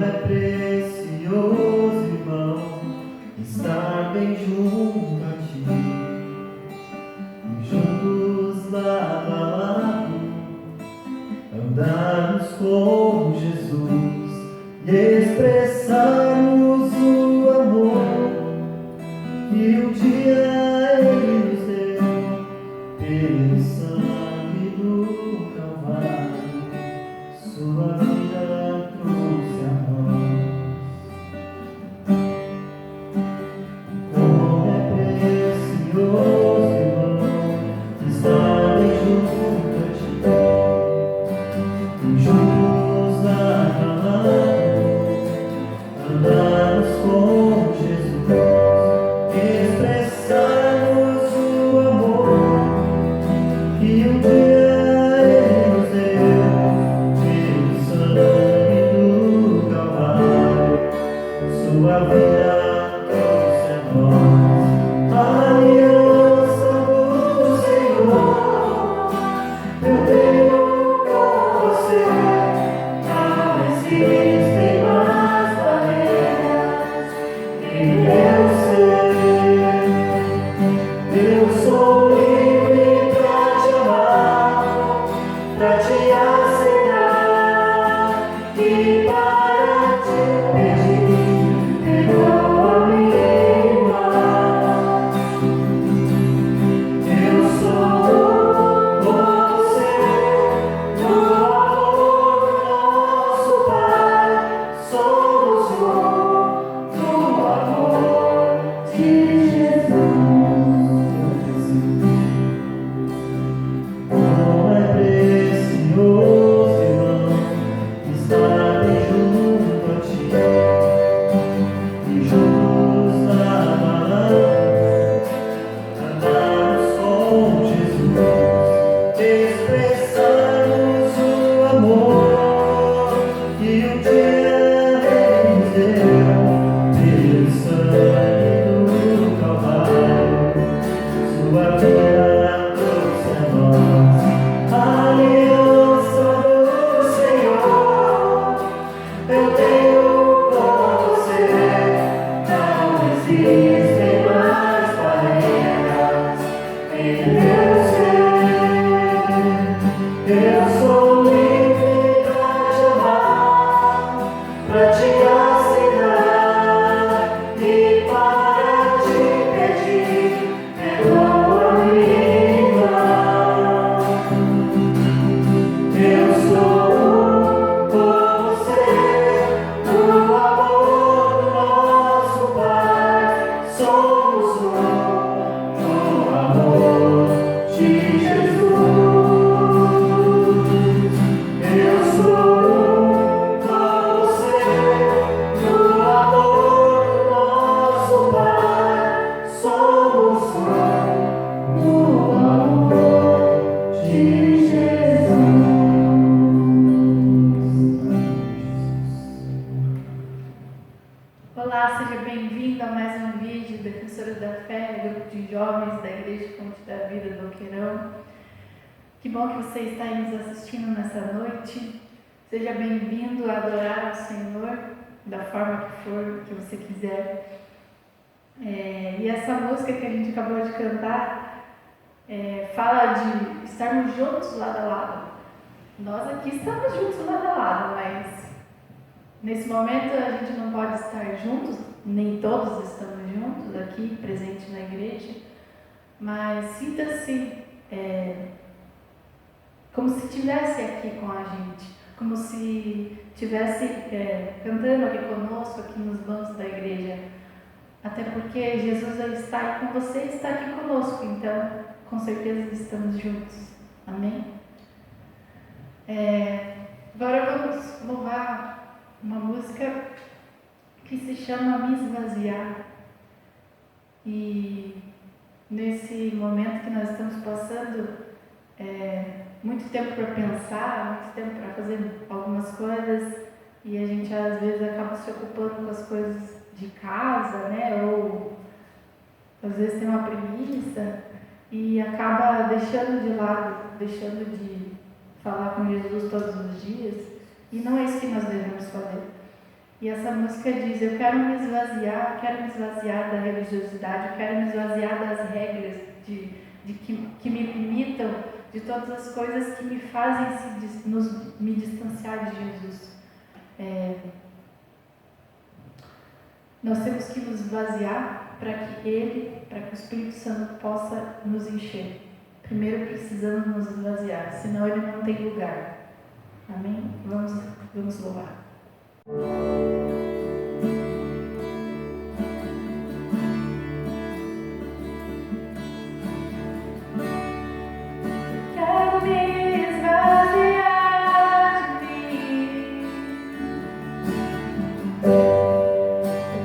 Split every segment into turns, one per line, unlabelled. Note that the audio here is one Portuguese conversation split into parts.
é precioso, irmão, estar bem junto a ti, juntos lado a lado, andarmos com Jesus e expressarmos o amor que um dia Ele nos deu pelo sangue do Calvário. Sua vida trouxe a nós. Como é precioso, irmão, estar bem junto a ti, juntos lado a lado, andarmos com Jesus, expressarmos o amor que um dia Ele nos deu pelo sangue do Calvário. Sua vida trouxe a nós. A aliança do Senhor eu tenho com você. Não existem mais barreiras em meu ser. Eu sou livre pra te amar, pra te aceitar e para te pedir. Perdoa-me, irmão. Eu sou você, no amor do nosso Pai. Somos no amor de Jesus. Como é precioso, irmão, estar bem junto a ti, e juntos lado a lado, andarmos com Jesus, expressarmos o amor que um dia Ele nos deu pelo sangue do Calvário. Sua vida trouxe a nós. A aliança do Senhor eu tenho com você. Não existem mais barreiras em meu ser. Eu sou livre pra te amar, pra te aceitar e para te pedir. Perdoa-me, irmão. Eu sou você, no amor do nosso Pai. Somos no amor de Jesus. Eu sou você, no amor do nosso Pai. Somos no amor de Jesus.
Olá, seja bem-vindo a mais um vídeo Defensores da Fé, grupo de jovens da Igreja Fonte da Vida do Boqueirão. Que bom que você está aí nos assistindo nessa noite. Seja bem-vindo a adorar ao Senhor da forma que for, que você quiser. E essa música que a gente acabou de cantar fala de estarmos juntos lado a lado. Nós aqui estamos juntos lado a lado, mas nesse momento a gente não pode estar juntos, nem todos estamos juntos aqui, presentes na igreja, mas sinta-se como se estivesse aqui com a gente, como se estivesse cantando aqui conosco, aqui nos bancos da igreja. Até porque Jesus está aí com você e está aqui conosco, então com certeza estamos juntos. Amém? Agora vamos louvar uma música que se chama Me Esvaziar. E nesse momento que nós estamos passando, muito tempo para pensar, muito tempo para fazer algumas coisas, e a gente às vezes acaba se ocupando com as coisas de casa, né? Ou às vezes tem uma preguiça e acaba deixando de lado, deixando de falar com Jesus todos os dias, e não é isso que nós devemos fazer. E essa música diz: eu quero me esvaziar da religiosidade, eu quero me esvaziar das regras que me limitam, de todas as coisas que me fazem me distanciar de Jesus. Nós temos que nos esvaziar para que o Espírito Santo possa nos encher. Primeiro precisamos nos esvaziar, senão ele não tem lugar. Amém? Vamos louvar. Quero me esvaziar de mim.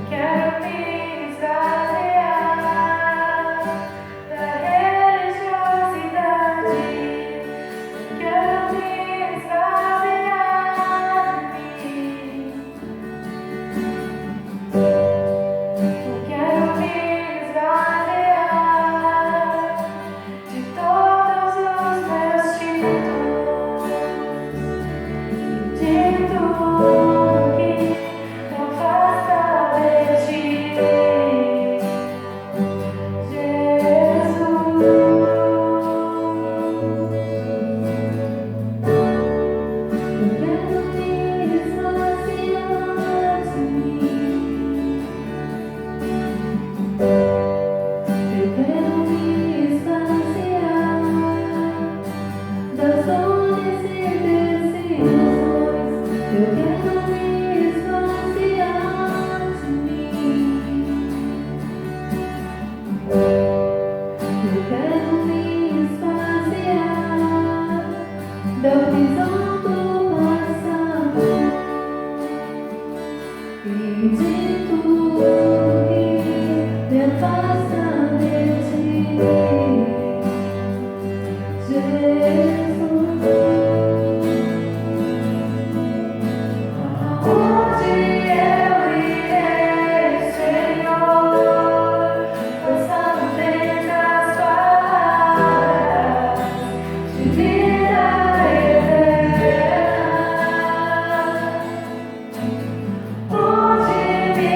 Quero me esvaziar da religiosidade. Quero me esvaziar de mim. Quero me esvaziar de todos os meus títulos e de tudo que me afasta de ti, Jesus. Eu quero me esvaziar de mim. Eu quero me esvaziar das dores e desilusões. Eu quero me esvaziar de mim. Eu quero me esvaziar da prisão do passado e de tudo que me afasta de ti, Jesus. Aonde eu irei, Senhor, pensando bem nas palavras de vida eterna. Onde me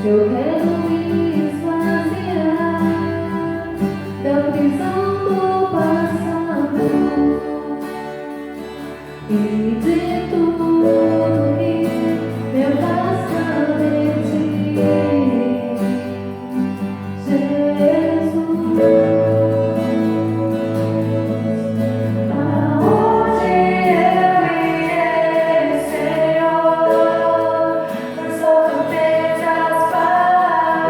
Eu quero me esvaziar da prisão do passado e de tudo que me afasta de ti, Jesus. Aonde eu irei, Senhor? Só tu tens as palavras.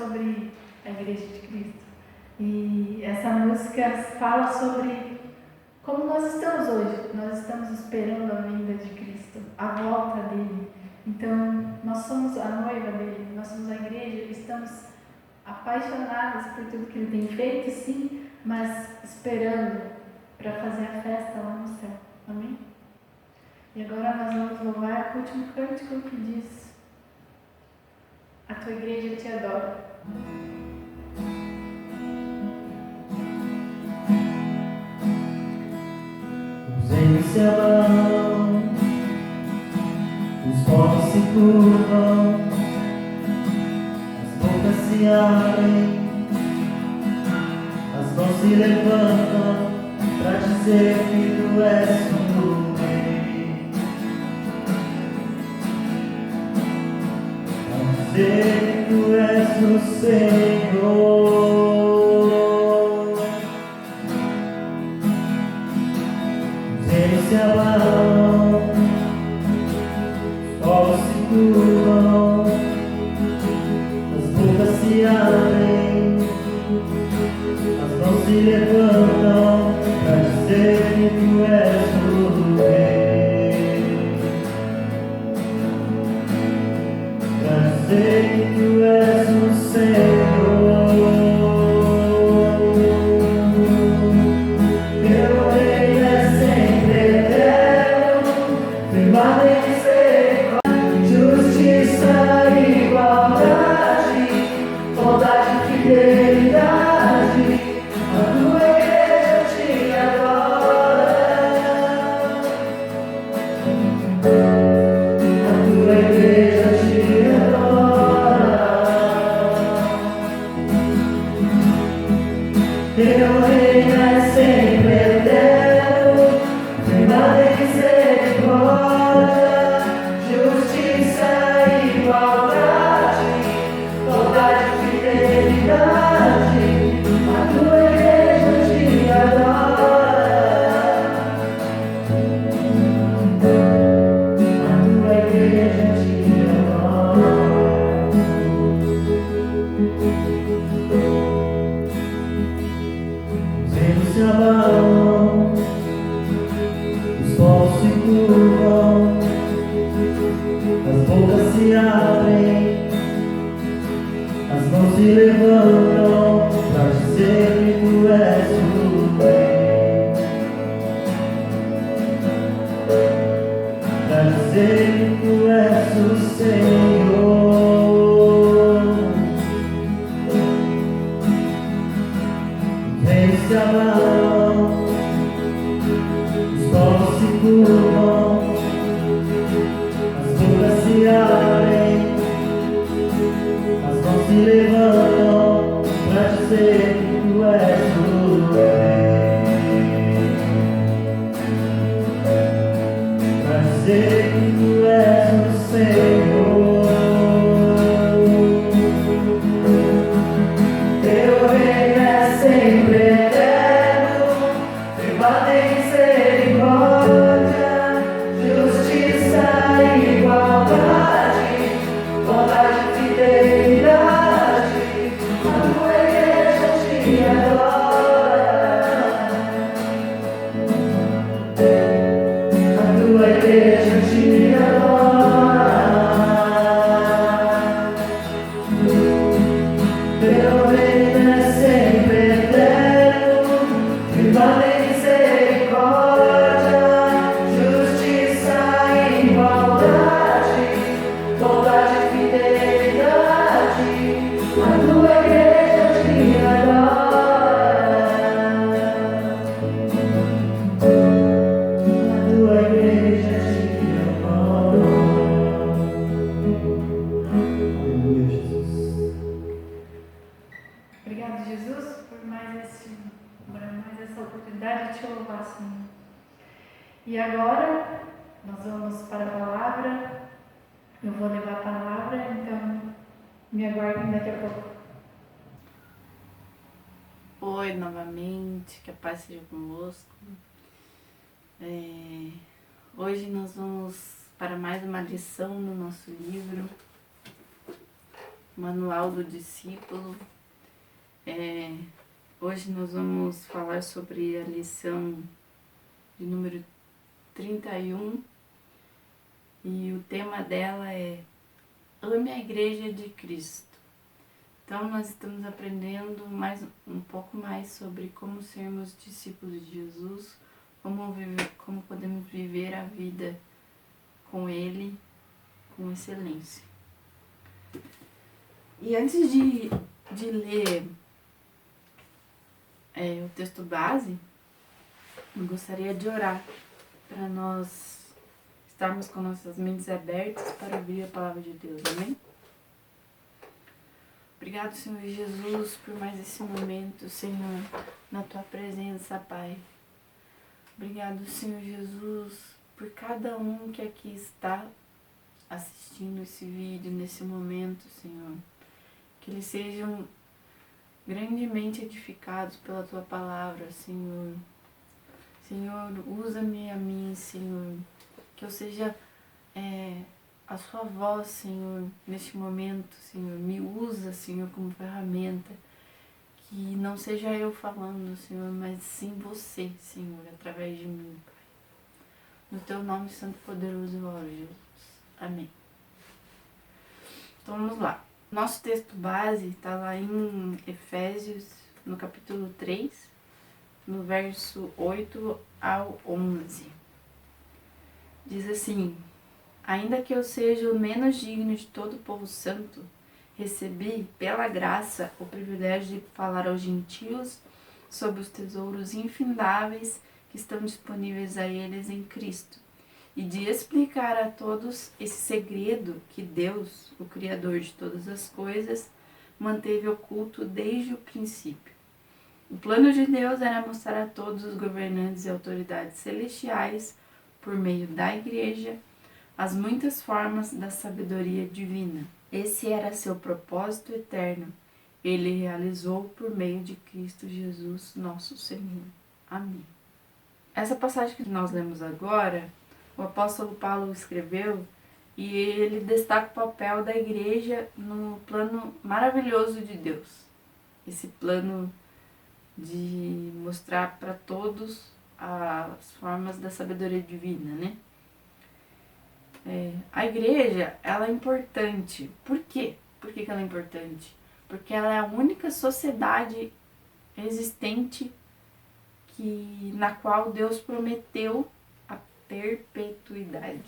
sobre a Igreja de Cristo. E essa música fala sobre como nós estamos hoje. Nós estamos esperando a vinda de Cristo, a volta dele. Então, nós somos a noiva dele, nós somos a igreja, estamos apaixonados por tudo que ele tem feito, sim, mas esperando para fazer a festa lá no céu. Amém? E agora nós vamos louvar o último cântico que diz: a tua igreja te adora.
Os reinos se abalam, os povos se curvam, as bocas se abrem, as mãos se levantam para dizer que tu és o Rei, para dizer que tu és o Senhor. Se abalam, os povos se curvam, as bocas se abrem, as mãos se levantam para dizer que tu és o Rei, para dizer que tu és o Senhor.
E agora, nós vamos para a palavra. Eu vou levar a palavra, então me aguardem daqui a pouco.
Oi, novamente, que a paz seja convosco. Hoje nós vamos para mais uma lição no nosso livro. Manual do Discípulo. Hoje nós vamos falar sobre a lição de número 31 e o tema dela é Ame a Igreja de Cristo. Então nós estamos aprendendo um pouco mais sobre como sermos discípulos de Jesus, como podemos viver a vida com Ele com excelência. E antes de ler o texto base, eu gostaria de orar para nós estarmos com nossas mentes abertas para ouvir a palavra de Deus, amém? Obrigado, Senhor Jesus, por mais esse momento, Senhor, na Tua presença, Pai. Obrigado, Senhor Jesus, por cada um que aqui está assistindo esse vídeo nesse momento, Senhor. Que eles sejam grandemente edificados pela Tua palavra, Senhor. Senhor, usa-me a mim, Senhor. Que eu seja a Sua voz, Senhor, neste momento, Senhor. Me usa, Senhor, como ferramenta. Que não seja eu falando, Senhor, mas sim Você, Senhor, através de mim, Pai. No Teu nome santo e poderoso eu oro, Jesus. Amém. Então vamos lá. Nosso texto base está lá em Efésios, no capítulo 3, no verso 8 ao 11. Diz assim: Ainda que eu seja o menos digno de todo o povo santo, recebi, pela graça, o privilégio de falar aos gentios sobre os tesouros infindáveis que estão disponíveis a eles em Cristo, e de explicar a todos esse segredo que Deus, o Criador de todas as coisas, manteve oculto desde o princípio. O plano de Deus era mostrar a todos os governantes e autoridades celestiais, por meio da Igreja, as muitas formas da sabedoria divina. Esse era seu propósito eterno. Ele realizou por meio de Cristo Jesus, nosso Senhor. Amém. Essa passagem que nós lemos agora, o apóstolo Paulo escreveu e ele destaca o papel da igreja no plano maravilhoso de Deus. Esse plano de mostrar para todos as formas da sabedoria divina, né? A igreja, ela é importante. Por quê? Por que ela é importante? Porque ela é a única sociedade existente na qual Deus prometeu a perpetuidade.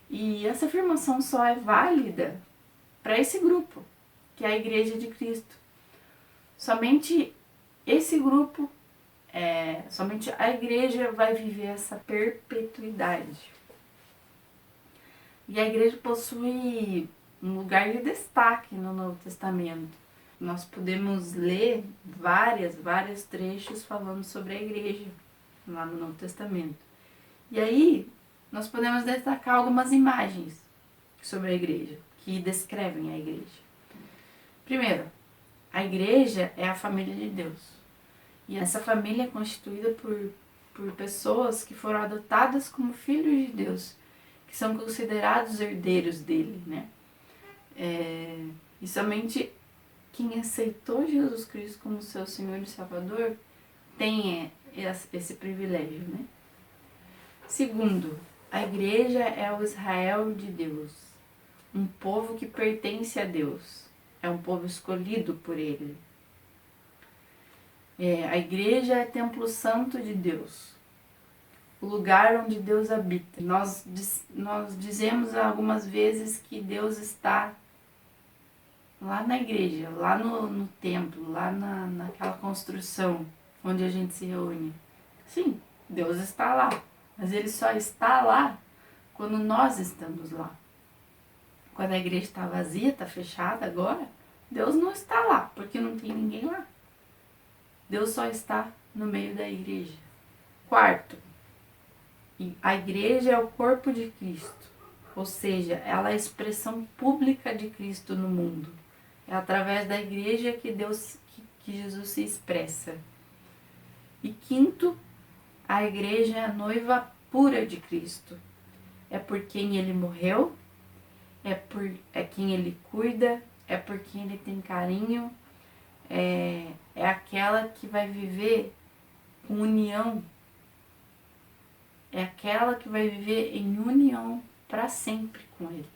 E essa afirmação só é válida para esse grupo, que é a Igreja de Cristo. Somente esse grupo, somente a igreja vai viver essa perpetuidade. E a igreja possui um lugar de destaque no Novo Testamento. Nós podemos ler vários trechos falando sobre a igreja lá no Novo Testamento. E aí, nós podemos destacar algumas imagens sobre a igreja, que descrevem a igreja. Primeiro, a igreja é a família de Deus. E essa família é constituída por pessoas que foram adotadas como filhos de Deus, que são considerados herdeiros dele, né? E somente quem aceitou Jesus Cristo como seu Senhor e Salvador tem esse privilégio, né? Segundo, a igreja é o Israel de Deus, um povo que pertence a Deus, é um povo escolhido por Ele. A igreja é templo santo de Deus, o lugar onde Deus habita. Nós dizemos algumas vezes que Deus está lá na igreja, lá no templo, lá naquela construção onde a gente se reúne. Sim, Deus está lá, mas Ele só está lá quando nós estamos lá. Quando a igreja está vazia, está fechada agora, Deus não está lá, porque não tem ninguém lá. Deus só está no meio da igreja. Quarto, a igreja é o corpo de Cristo, ou seja, ela é a expressão pública de Cristo no mundo. É através da igreja que Jesus se expressa. E quinto, a igreja é a noiva pura de Cristo. É por quem Ele morreu é quem ele cuida, é por quem ele tem carinho, é aquela que vai viver com união, é aquela que vai viver em união para sempre com ele.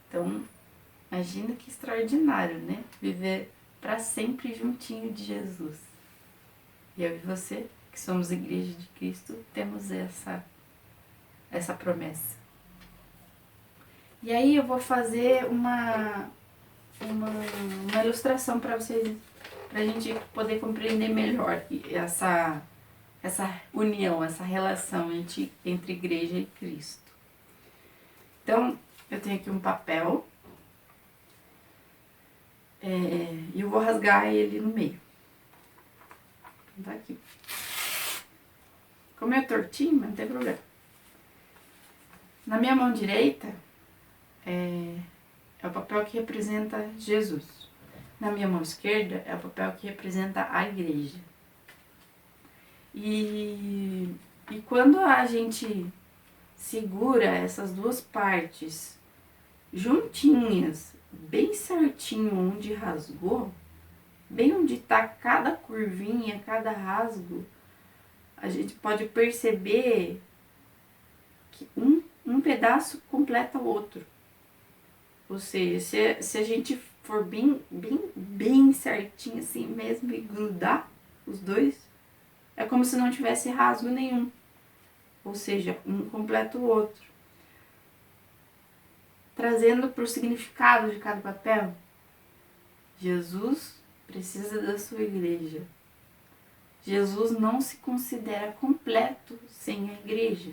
Então, imagina que extraordinário, né? Viver para sempre juntinho de Jesus. E eu e você, que somos igreja de Cristo, temos essa promessa. E aí eu vou fazer uma ilustração para vocês, para a gente poder compreender melhor essa união, essa relação entre igreja e Cristo. Então, eu tenho aqui um papel e eu vou rasgar ele no meio. Tá aqui. Como é tortinho, mas não tem problema. Na minha mão direita é o papel que representa Jesus. Na minha mão esquerda é o papel que representa a igreja. E quando a gente segura essas duas partes juntinhas, bem certinho onde rasgou, bem onde está cada curvinha, cada rasgo, a gente pode perceber que um pedaço completa o outro. Ou seja, se a gente for bem certinho assim mesmo e grudar os dois, é como se não tivesse rasgo nenhum. Ou seja, um completa o outro. Trazendo para o significado de cada papel, Jesus precisa da sua igreja. Jesus não se considera completo sem a igreja.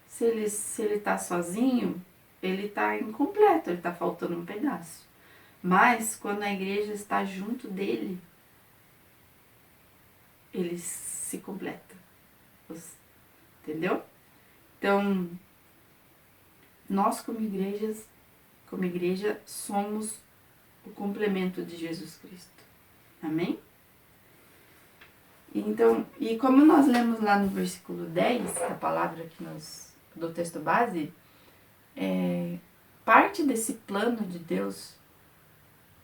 Se ele está sozinho, ele está incompleto, ele está faltando um pedaço. Mas quando a igreja está junto dele, ele se completa. Entendeu? Então, nós como igreja somos o complemento de Jesus Cristo. Amém? Então, e como nós lemos lá no versículo 10, da palavra do texto base, parte desse plano de Deus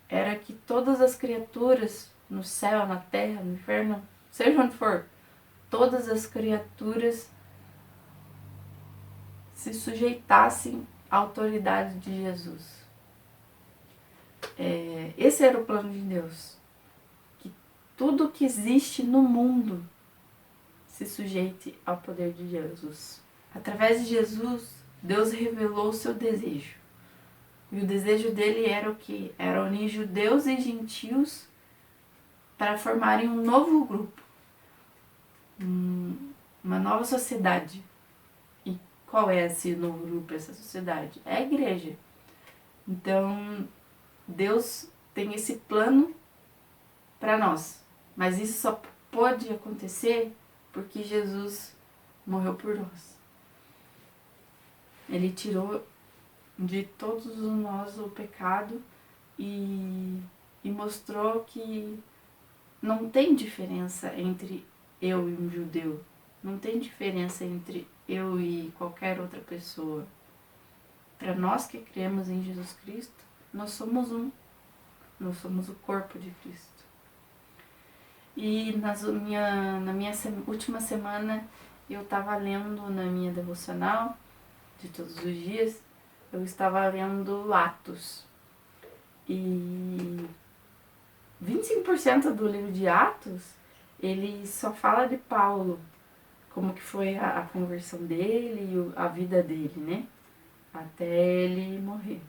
era que todas as criaturas, no céu, na terra, no inferno, seja onde for, todas as criaturas se sujeitassem à autoridade de Jesus. Esse era o plano de Deus. Que tudo que existe no mundo se sujeite ao poder de Jesus. Através de Jesus, Deus revelou o seu desejo. E o desejo dele era o quê? Era unir judeus e gentios para formarem um novo grupo. Uma nova sociedade. E qual é esse novo grupo, essa sociedade? É a igreja. Então, Deus tem esse plano para nós. Mas isso só pode acontecer porque Jesus morreu por nós. Ele tirou de todos nós o pecado e mostrou que não tem diferença entre eu e um judeu. Não tem diferença entre eu e qualquer outra pessoa. Para nós que cremos em Jesus Cristo, nós somos um. Nós somos o corpo de Cristo. E na minha última semana, eu estava lendo na minha devocional, de todos os dias, eu estava lendo Atos. E 25% do livro de Atos, ele só fala de Paulo, como que foi a conversão dele e a vida dele, né? Até ele morrer.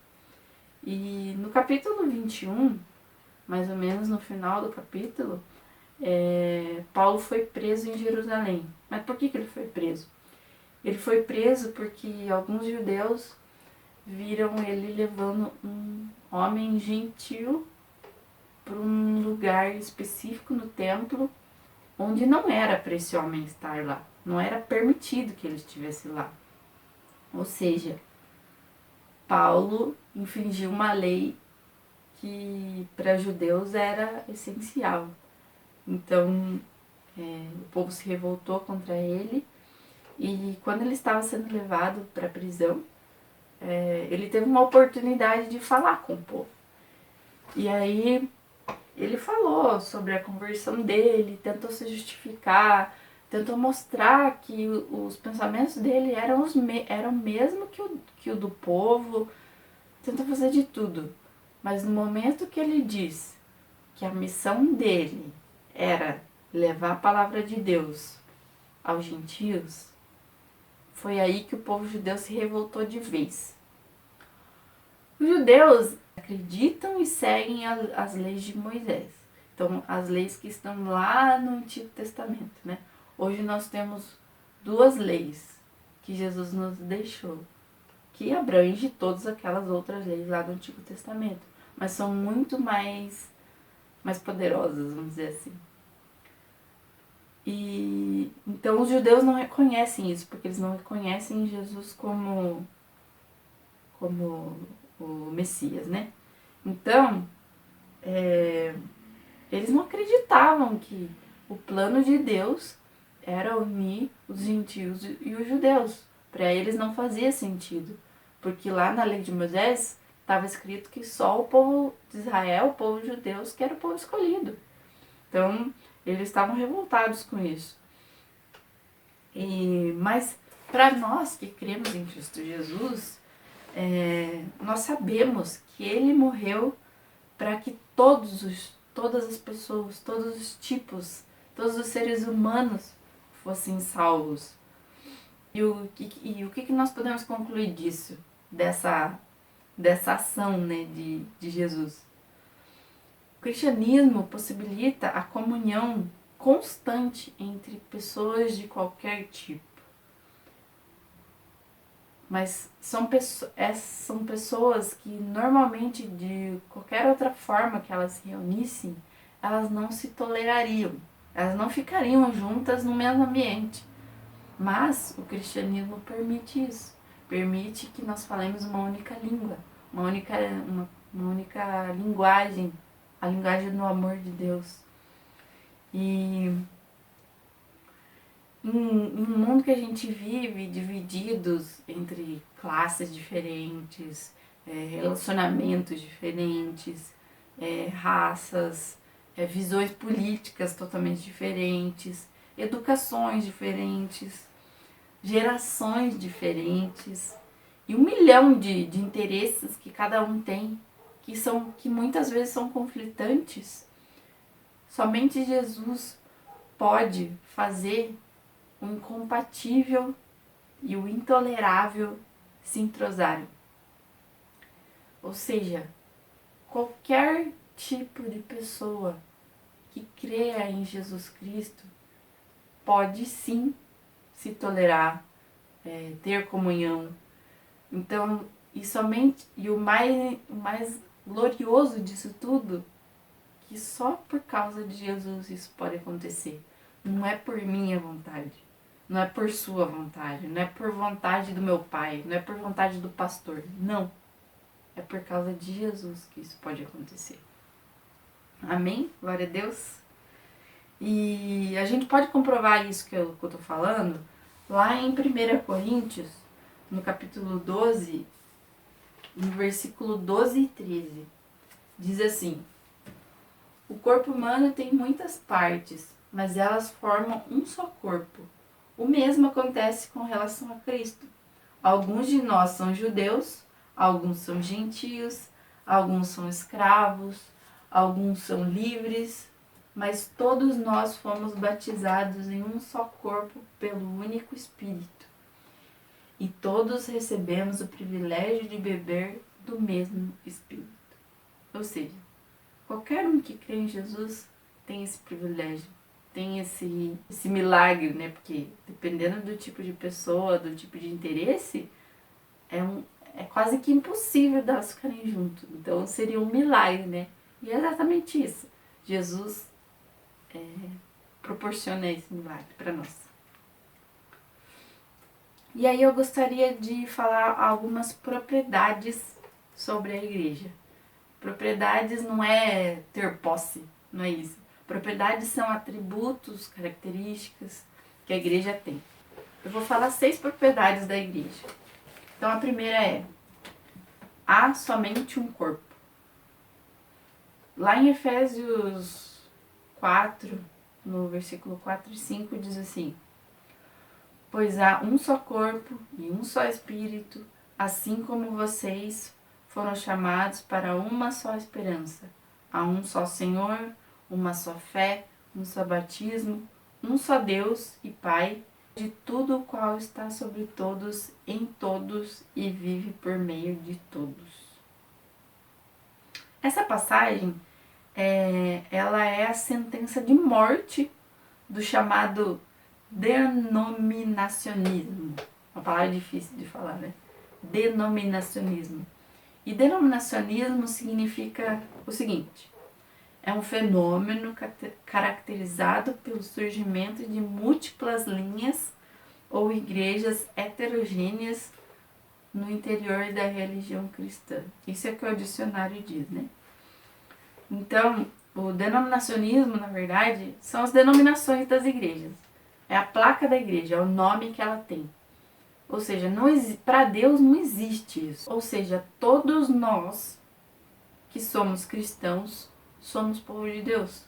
E no capítulo 21, mais ou menos no final do capítulo, Paulo foi preso em Jerusalém. Mas por que ele foi preso? Ele foi preso porque alguns judeus viram ele levando um homem gentil para um lugar específico no templo, onde não era para esse homem estar lá. Não era permitido que ele estivesse lá. Ou seja, Paulo infringiu uma lei que para judeus era essencial. Então, o povo se revoltou contra ele e quando ele estava sendo levado para a prisão, ele teve uma oportunidade de falar com o povo. E aí ele falou sobre a conversão dele, tentou se justificar, tentou mostrar que os pensamentos dele eram o mesmo que o do povo, tentou fazer de tudo. Mas no momento que ele diz que a missão dele era levar a palavra de Deus aos gentios, foi aí que o povo judeu se revoltou de vez. Os judeus acreditam e seguem as leis de Moisés. Então, as leis que estão lá no Antigo Testamento, né? Hoje nós temos 2 leis que Jesus nos deixou, que abrange todas aquelas outras leis lá do Antigo Testamento, mas são muito mais poderosas, vamos dizer assim. E então os judeus não reconhecem isso, porque eles não reconhecem Jesus como o Messias, né? Então, eles não acreditavam que o plano de Deus era unir os gentios e os judeus. Para eles não fazia sentido, porque lá na lei de Moisés estava escrito que só o povo de Israel, o povo judeu, que era o povo escolhido. Então, eles estavam revoltados com isso. Mas para nós que cremos em Cristo Jesus, nós sabemos que Ele morreu para que todas as pessoas, todos os tipos, todos os seres humanos fossem salvos. E o que nós podemos concluir disso? Dessa ação, né, de Jesus? O cristianismo possibilita a comunhão constante entre pessoas de qualquer tipo. Mas são pessoas que normalmente, de qualquer outra forma que elas se reunissem, elas não se tolerariam. Elas não ficariam juntas no mesmo ambiente. Mas o cristianismo permite isso. Permite que nós falemos uma única língua, uma única linguagem, a linguagem do amor de Deus. E em um mundo que a gente vive divididos entre classes diferentes, relacionamentos diferentes, raças, visões políticas totalmente diferentes, educações diferentes, gerações diferentes e 1 milhão de interesses que cada um tem, que muitas vezes são conflitantes. Somente Jesus pode fazer o incompatível e o intolerável se entrosarem. Ou seja, qualquer tipo de pessoa que creia em Jesus Cristo pode sim se tolerar, ter comunhão. Então, o mais glorioso disso tudo, que só por causa de Jesus isso pode acontecer. Não é por minha vontade, não é por sua vontade, não é por vontade do meu pai, não é por vontade do pastor, não. É por causa de Jesus que isso pode acontecer. Amém? Glória a Deus. E a gente pode comprovar isso que eu tô falando lá em 1 Coríntios, no capítulo 12, no versículo 12 e 13. Diz assim: o corpo humano tem muitas partes, mas elas formam um só corpo. O mesmo acontece com relação a Cristo. Alguns de nós são judeus, alguns são gentios, alguns são escravos, alguns são livres, mas todos nós fomos batizados em um só corpo pelo único Espírito. E todos recebemos o privilégio de beber do mesmo Espírito. Ou seja, qualquer um que crê em Jesus tem esse privilégio, tem esse milagre, né? Porque dependendo do tipo de pessoa, do tipo de interesse, é quase que impossível delas ficarem juntos. Então seria um milagre, né? E é exatamente isso. Jesus proporciona esse milagre para nós. E aí eu gostaria de falar algumas propriedades sobre a igreja. Propriedades não é ter posse, não é isso. Propriedades são atributos, características que a igreja tem. Eu vou falar 6 propriedades da igreja. Então a primeira é: há somente um corpo. Lá em Efésios 4, no versículo 4 e 5, diz assim: pois há um só corpo e um só espírito, assim como vocês foram chamados para uma só esperança. Há um só Senhor, uma só fé, um só batismo, um só Deus e Pai, de tudo o qual está sobre todos, em todos e vive por meio de todos. Essa passagem, ela é a sentença de morte do chamado denominacionismo. Uma palavra difícil de falar, né? Denominacionismo. E denominacionismo significa o seguinte: é um fenômeno caracterizado pelo surgimento de múltiplas linhas ou igrejas heterogêneas no interior da religião cristã. Isso é o que o dicionário diz, né? Então, o denominacionismo, na verdade, são as denominações das igrejas. É a placa da igreja, é o nome que ela tem. Ou seja, para Deus não existe isso. Ou seja, todos nós que somos cristãos somos povo de Deus.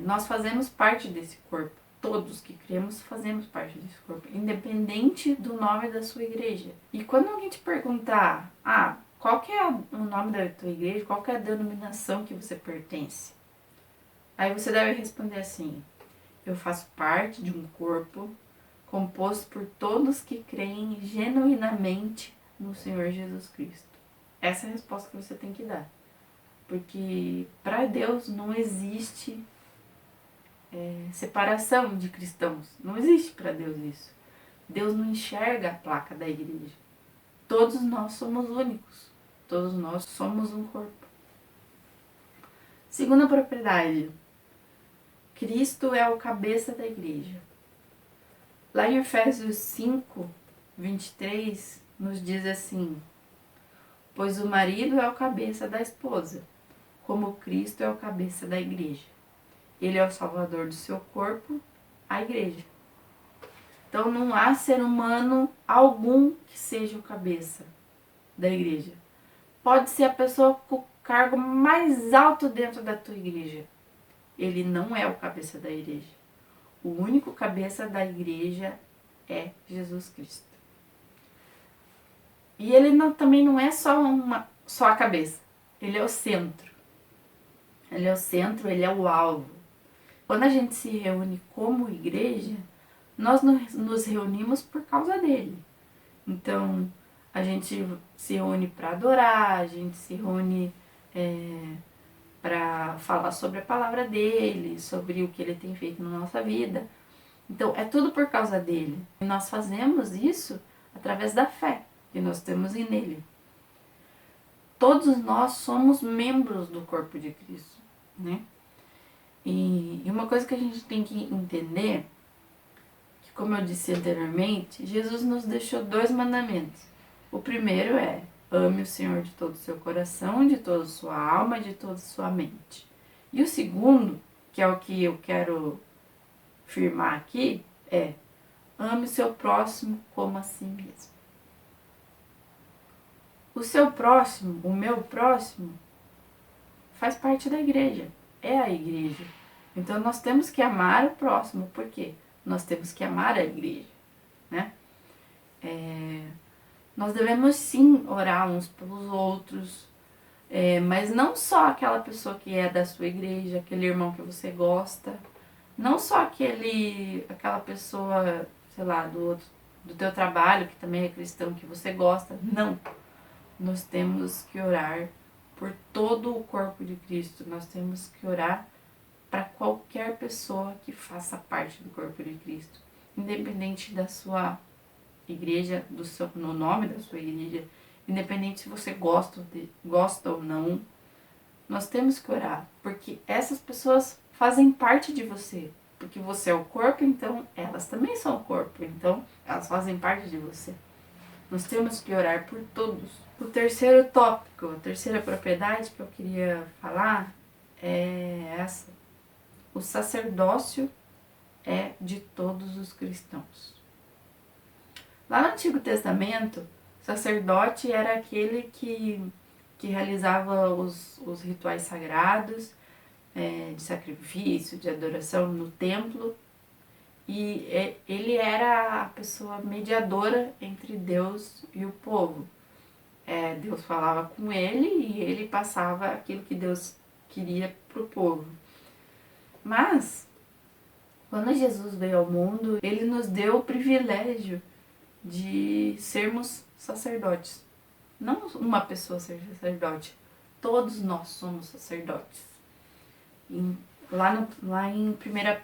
Nós fazemos parte desse corpo. Todos que cremos fazemos parte desse corpo, independente do nome da sua igreja. E quando alguém te perguntar, qual que é o nome da tua igreja, qual que é a denominação que você pertence? Aí você deve responder assim: eu faço parte de um corpo composto por todos que creem genuinamente no Senhor Jesus Cristo. Essa é a resposta que você tem que dar. Porque para Deus não existe separação de cristãos. Não existe para Deus isso. Deus não enxerga a placa da igreja. Todos nós somos únicos. Todos nós somos um corpo. Segunda propriedade: Cristo é o cabeça da igreja. Lá em Efésios 5, 23, nos diz assim: pois o marido é o cabeça da esposa, como Cristo é o cabeça da igreja. Ele é o salvador do seu corpo, a igreja. Então não há ser humano algum que seja o cabeça da igreja. Pode ser a pessoa com o cargo mais alto dentro da tua igreja. Ele não é o cabeça da igreja. O único cabeça da igreja é Jesus Cristo. E ele também não é só a cabeça. Ele é o centro. Ele é o centro, ele é o alvo. Quando a gente se reúne como igreja, nós nos reunimos por causa dele. Então, a gente se reúne para adorar, a gente se reúne para falar sobre a palavra dele, sobre o que ele tem feito na nossa vida. Então, é tudo por causa dele. E nós fazemos isso através da fé que nós temos nele. Todos nós somos membros do corpo de Cristo, né? E uma coisa que a gente tem que entender, que como eu disse anteriormente, Jesus nos deixou 2 mandamentos. O primeiro é: ame o Senhor de todo o seu coração, de toda a sua alma, de toda a sua mente. E o segundo, que é o que eu quero firmar aqui, é: ame o seu próximo como a si mesmo. O seu próximo, o meu próximo, faz parte da igreja, é a igreja. Então nós temos que amar o próximo, por quê? Nós temos que amar a igreja, né? Nós devemos sim orar uns pelos outros, mas não só aquela pessoa que é da sua igreja, aquele irmão que você gosta, não só aquela pessoa, sei lá, do teu trabalho, que também é cristão, que você gosta, não. Nós temos que orar por todo o corpo de Cristo, nós temos que orar para qualquer pessoa que faça parte do corpo de Cristo, independente da sua igreja, no nome da sua igreja, independente se você gosta ou não, nós temos que orar, porque essas pessoas fazem parte de você, porque você é o corpo, então elas também são o corpo, então elas fazem parte de você. Nós temos que orar por todos. O terceiro tópico, a terceira propriedade que eu queria falar é essa: o sacerdócio é de todos os cristãos. Lá no Antigo Testamento, o sacerdote era aquele que realizava os rituais sagrados, de sacrifício, de adoração no templo. E ele era a pessoa mediadora entre Deus e o povo. Deus falava com ele e ele passava aquilo que Deus queria para o povo. Mas, quando Jesus veio ao mundo, ele nos deu o privilégio de sermos sacerdotes. Não uma pessoa ser sacerdote, todos nós somos sacerdotes. Lá em 1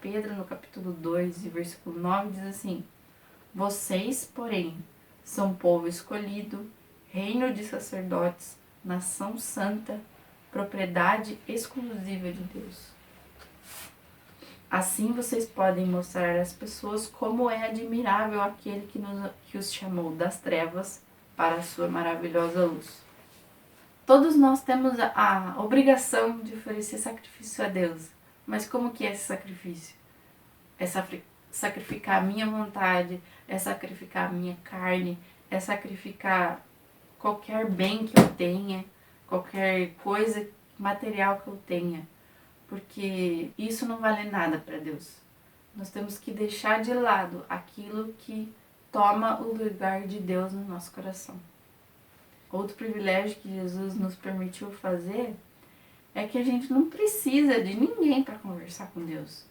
Pedro, no capítulo 2, versículo 9, diz assim: vocês, porém, são povo escolhido, reino de sacerdotes, nação santa, propriedade exclusiva de Deus. Assim vocês podem mostrar às pessoas como é admirável aquele que os chamou das trevas para a sua maravilhosa luz. Todos nós temos a obrigação de oferecer sacrifício a Deus. Mas como que é esse sacrifício? É sacrificar a minha vontade, é sacrificar a minha carne, é sacrificar qualquer bem que eu tenha, qualquer coisa material que eu tenha. Porque isso não vale nada para Deus. Nós temos que deixar de lado aquilo que toma o lugar de Deus no nosso coração. Outro privilégio que Jesus nos permitiu fazer é que a gente não precisa de ninguém para conversar com Deus.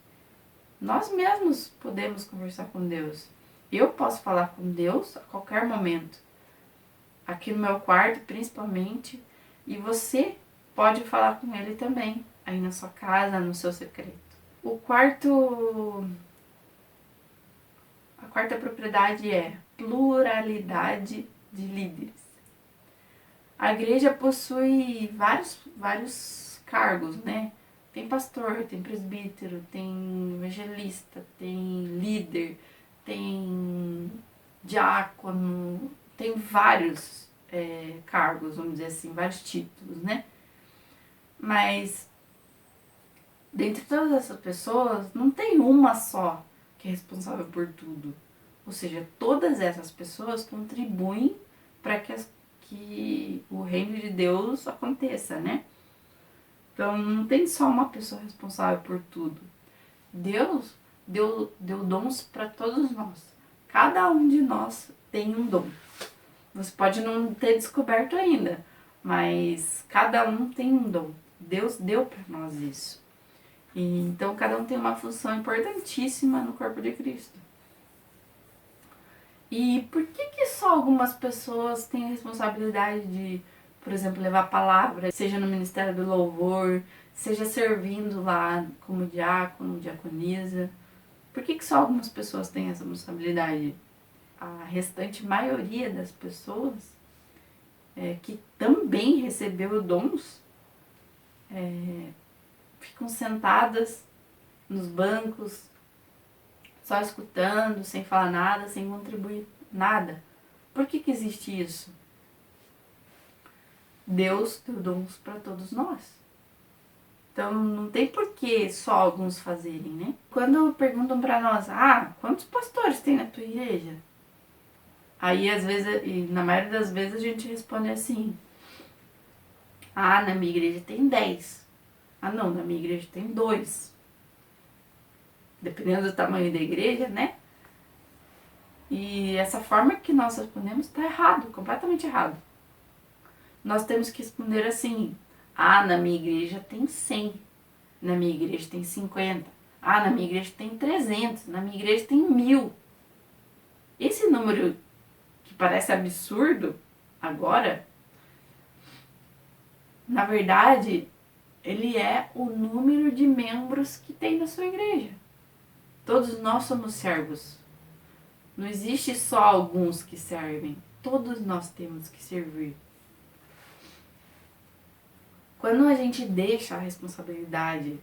Nós mesmos podemos conversar com Deus. Eu posso falar com Deus a qualquer momento. Aqui no meu quarto, principalmente. E você pode falar com Ele também. Aí na sua casa, no seu secreto. A quarta propriedade é pluralidade de líderes. A igreja possui vários cargos, né? Tem pastor, tem presbítero, tem evangelista, tem líder, tem diácono, tem vários cargos, vamos dizer assim, vários títulos, né? Mas dentre todas essas pessoas, não tem uma só que é responsável por tudo. Ou seja, todas essas pessoas contribuem para que o reino de Deus aconteça, né? Então, não tem só uma pessoa responsável por tudo. Deus deu dons para todos nós. Cada um de nós tem um dom. Você pode não ter descoberto ainda, mas cada um tem um dom. Deus deu para nós isso. E, então, cada um tem uma função importantíssima no corpo de Cristo. E por que só algumas pessoas têm a responsabilidade de, por exemplo, levar a palavra, seja no Ministério do Louvor, seja servindo lá como diácono, diaconisa? Por que só algumas pessoas têm essa responsabilidade? A restante maioria das pessoas que também recebeu dons ficam sentadas nos bancos, só escutando, sem falar nada, sem contribuir nada. Por que existe isso? Deus deu dons para todos nós. Então não tem por que só alguns fazerem, né? Quando perguntam para nós, quantos pastores tem na tua igreja? Aí às vezes, e na maioria das vezes a gente responde assim: na minha igreja tem 10. Não, na minha igreja tem 2. Dependendo do tamanho da igreja, né? E essa forma que nós respondemos está errado, completamente errado. Nós temos que responder assim: na minha igreja tem 100, na minha igreja tem 50, na minha igreja tem 300, na minha igreja tem 1000. Esse número que parece absurdo agora, na verdade, ele é o número de membros que tem na sua igreja. Todos nós somos servos. Não existe só alguns que servem. Todos nós temos que servir. Quando a gente deixa a responsabilidade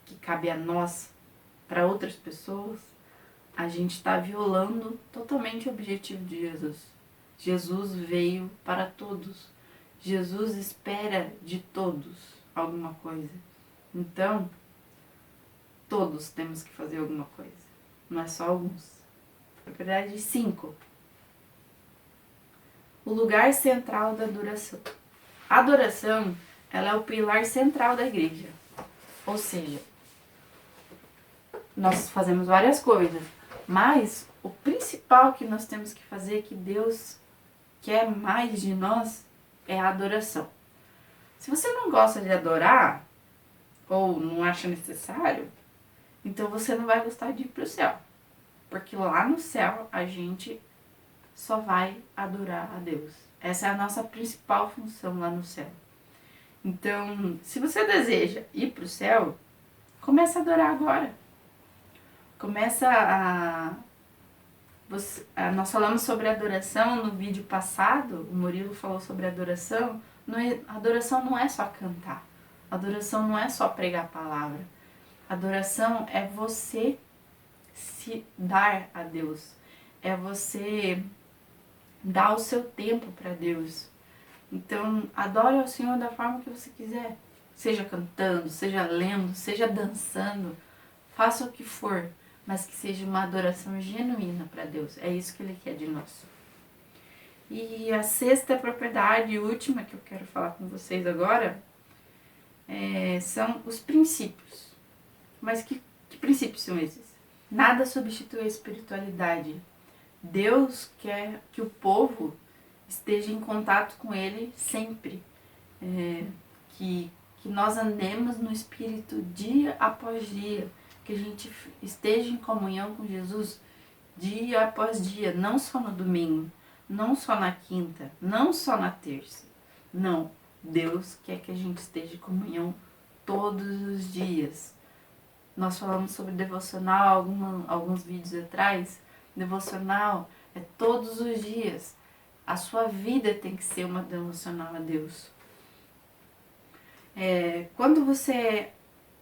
que cabe a nós para outras pessoas, a gente está violando totalmente o objetivo de Jesus. Jesus veio para todos. Jesus espera de todos alguma coisa. Então, todos temos que fazer alguma coisa. Não é só alguns. Propriedade 5. o lugar central da adoração. A adoração, ela é o pilar central da igreja. Ou seja, nós fazemos várias coisas, mas o principal que nós temos que fazer, que Deus quer mais de nós, é a adoração. Se você não gosta de adorar, ou não acha necessário, então você não vai gostar de ir para o céu. Porque lá no céu a gente só vai adorar a Deus. Essa é a nossa principal função lá no céu. Então, se você deseja ir para o céu, comece a adorar agora. Começa nós falamos sobre adoração no vídeo passado, o Murilo falou sobre adoração. Adoração não é só cantar. Adoração não é só pregar a palavra. Adoração é você se dar a Deus. É você dar o seu tempo para Deus. Então, adore ao Senhor da forma que você quiser. Seja cantando, seja lendo, seja dançando. Faça o que for, mas que seja uma adoração genuína para Deus. É isso que Ele quer de nós. E a sexta propriedade e última que eu quero falar com vocês agora são os princípios. Mas que princípios são esses? Nada substitui a espiritualidade. Deus quer que o povo esteja em contato com Ele sempre. Que nós andemos no Espírito dia após dia. Que a gente esteja em comunhão com Jesus dia após dia. Não só no domingo, não só na quinta, não só na terça. Não. Deus quer que a gente esteja em comunhão todos os dias. Nós falamos sobre devocional alguns vídeos atrás. Devocional é todos os dias. A sua vida tem que ser uma devocional a Deus. Quando você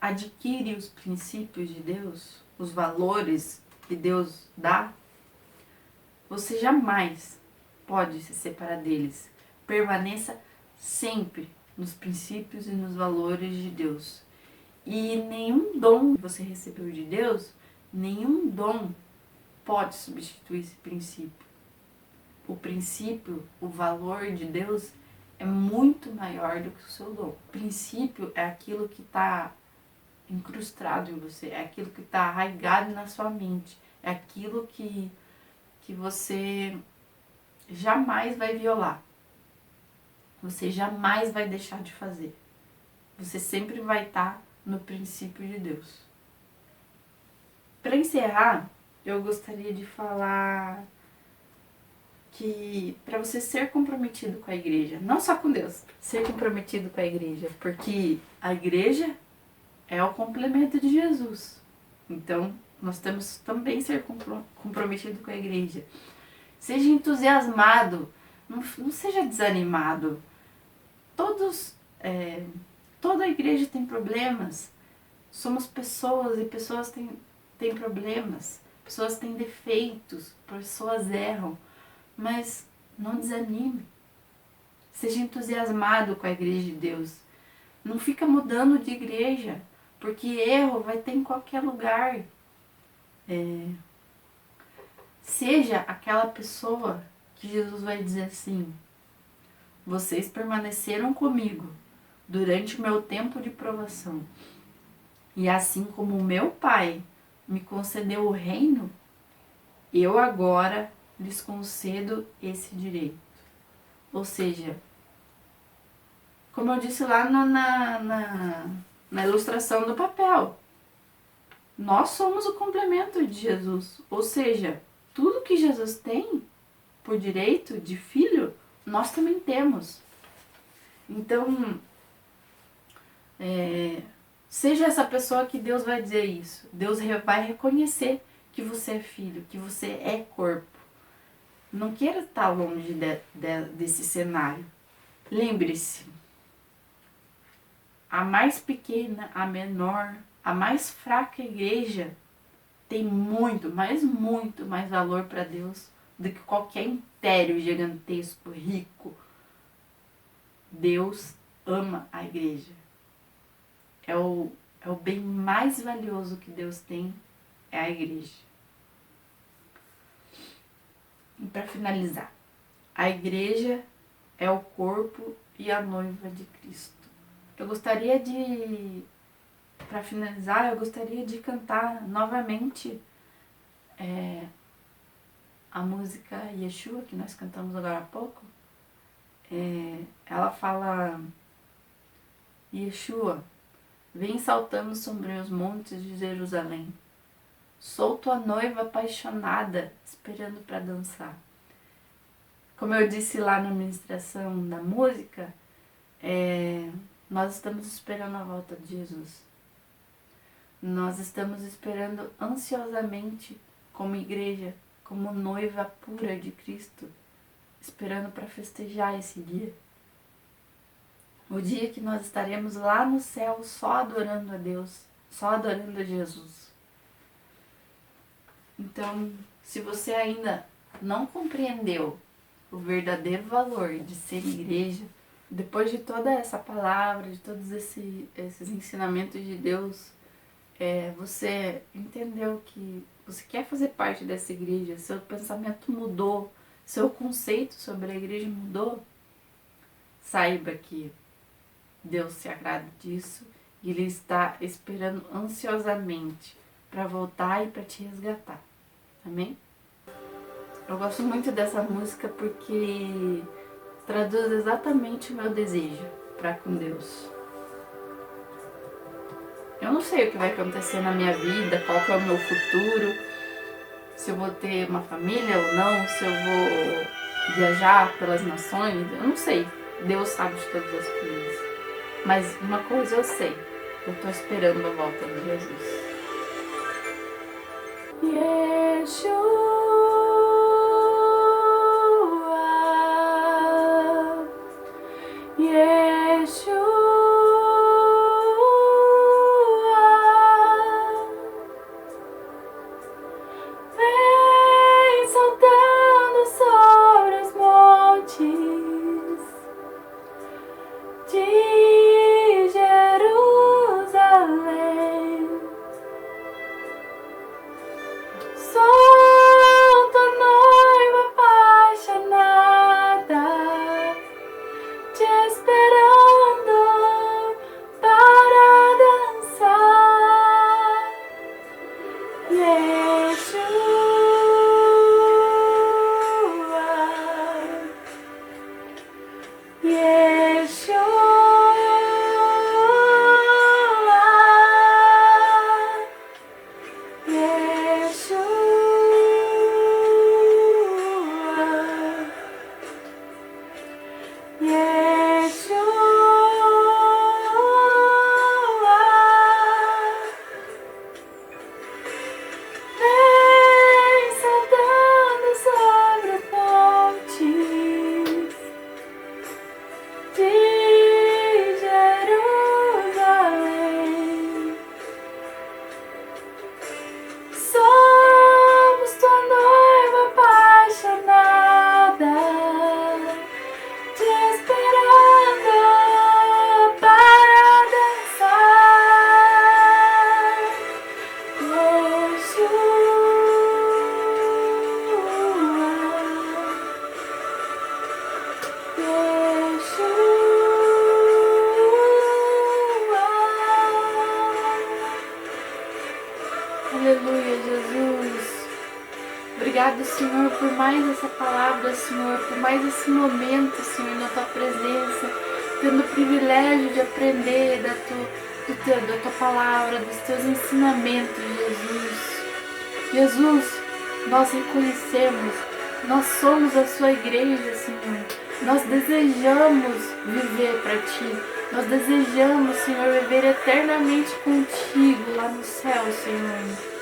adquire os princípios de Deus, os valores que Deus dá, você jamais pode se separar deles. Permaneça sempre nos princípios e nos valores de Deus. E nenhum dom que você recebeu de Deus, nenhum dom pode substituir esse princípio. O princípio, o valor de Deus é muito maior do que o seu dom. O princípio é aquilo que está incrustado em você, é aquilo que está arraigado na sua mente, é aquilo que você jamais vai violar. Você jamais vai deixar de fazer. Você sempre vai estar no princípio de Deus. Para encerrar, eu gostaria de falar que para você ser comprometido com a igreja, não só com Deus, ser comprometido com a igreja, porque a igreja é o complemento de Jesus. Então, nós temos também ser comprometido com a igreja. Seja entusiasmado, não seja desanimado. Toda a igreja tem problemas. Somos pessoas e pessoas têm problemas. Pessoas têm defeitos, pessoas erram. Mas não desanime. Seja entusiasmado com a igreja de Deus. Não fica mudando de igreja, porque erro vai ter em qualquer lugar. Seja aquela pessoa que Jesus vai dizer assim: vocês permaneceram comigo durante o meu tempo de provação. E assim como o meu Pai me concedeu o reino, eu agora lhes concedo esse direito. Ou seja, como eu disse lá na ilustração do papel, nós somos o complemento de Jesus. Ou seja, tudo que Jesus tem por direito de filho, nós também temos. Então, seja essa pessoa que Deus vai dizer isso. Deus vai reconhecer que você é filho, que você é corpo. Não queira estar longe desse cenário. Lembre-se, a mais pequena, a menor, a mais fraca igreja tem muito mais valor para Deus do que qualquer império gigantesco, rico. Deus ama a igreja. É o bem mais valioso que Deus tem, é a igreja. E para finalizar, A igreja é o corpo e a noiva de Cristo. Eu gostaria de, para finalizar, eu gostaria de cantar novamente a música Yeshua, que nós cantamos agora há pouco. Ela fala: Yeshua, vem saltando sobre os montes de Jerusalém. Sou tua noiva apaixonada, esperando para dançar. Como eu disse lá na ministração da música, nós estamos esperando a volta de Jesus. Nós estamos esperando ansiosamente, como igreja, como noiva pura de Cristo, esperando para festejar esse dia. O dia que nós estaremos lá no céu só adorando a Deus, só adorando a Jesus. Então, se você ainda não compreendeu o verdadeiro valor de ser igreja, depois de toda essa palavra, de todos esses ensinamentos de Deus, você entendeu que você quer fazer parte dessa igreja, seu pensamento mudou, seu conceito sobre a igreja mudou, saiba que Deus se agrada disso e Ele está esperando ansiosamente para voltar e para te resgatar. Amém? Eu gosto muito dessa música porque traduz exatamente o meu desejo para com Deus. Eu não sei o que vai acontecer na minha vida, qual que é o meu futuro, se eu vou ter uma família ou não, se eu vou viajar pelas nações, eu não sei. Deus sabe de todas as coisas. Mas uma coisa eu sei, eu estou esperando a volta de Jesus.
Vem saltando sobre os montes de Jerusalém. Sou tua noiva apaixonada, te esperando para dançar. Vem saltando sobre os montes de Jerusalém. Somos tua noiva apaixonada, te esperando para dançar.
Aleluia, Jesus. Obrigado, Senhor, por mais essa palavra, Senhor, por mais esse momento, Senhor, na tua presença, tendo o privilégio de aprender da tua palavra, dos teus ensinamentos, Jesus. Jesus, nós reconhecemos, nós somos a sua igreja, Senhor. Nós desejamos viver para ti. Nós desejamos, Senhor, viver eternamente contigo lá no céu, Senhor.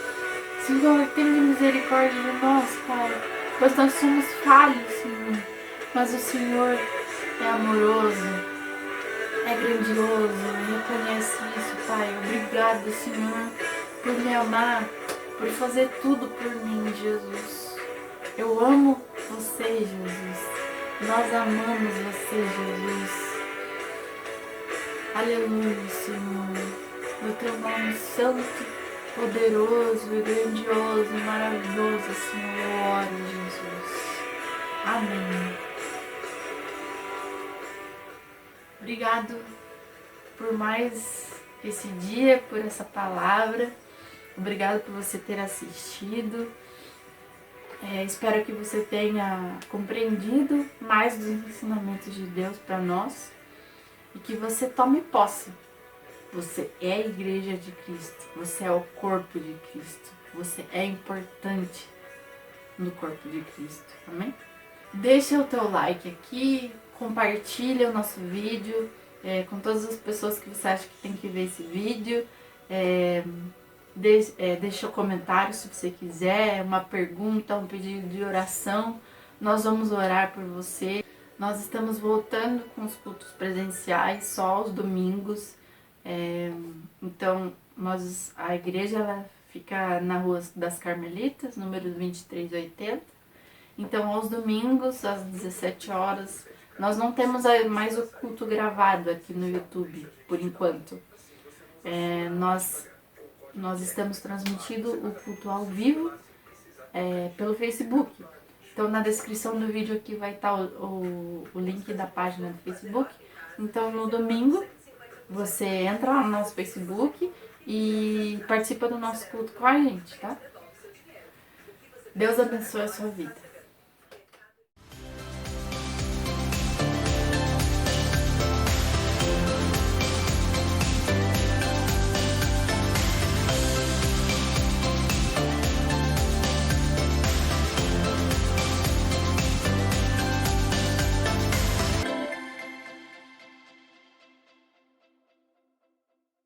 Senhor, tenha misericórdia de nós, Pai, pois nós somos falhos, Senhor. Mas o Senhor é amoroso, é grandioso, reconhece isso, Pai. Obrigado, Senhor, por me amar, por fazer tudo por mim, Jesus. Eu amo você, Jesus. Nós amamos você, Jesus. Aleluia, Senhor. No teu nome santo, poderoso e grandioso e maravilhoso, Senhor, eu oro, Jesus. Amém. Obrigado por mais esse dia, por essa palavra. Obrigado por você ter assistido. Espero que você tenha compreendido mais dos ensinamentos de Deus para nós e que você tome posse. Você é a igreja de Cristo, você é o corpo de Cristo, você é importante no corpo de Cristo, amém? Deixa o teu like aqui, compartilha o nosso vídeo com todas as pessoas que você acha que tem que ver esse vídeo. Deixa o comentário se você quiser, uma pergunta, um pedido de oração. Nós vamos orar por você. Nós estamos voltando com os cultos presenciais só aos domingos. Então, a igreja ela fica na Rua das Carmelitas, número 2380. Então, aos domingos, às 17 horas, nós não temos mais o culto gravado aqui no YouTube, por enquanto. Nós estamos transmitindo o culto ao vivo pelo Facebook. Então, na descrição do vídeo aqui vai estar o link da página do Facebook. Então, no domingo, você entra lá no nosso Facebook e participa do nosso culto com a gente, tá? Deus abençoe a sua vida.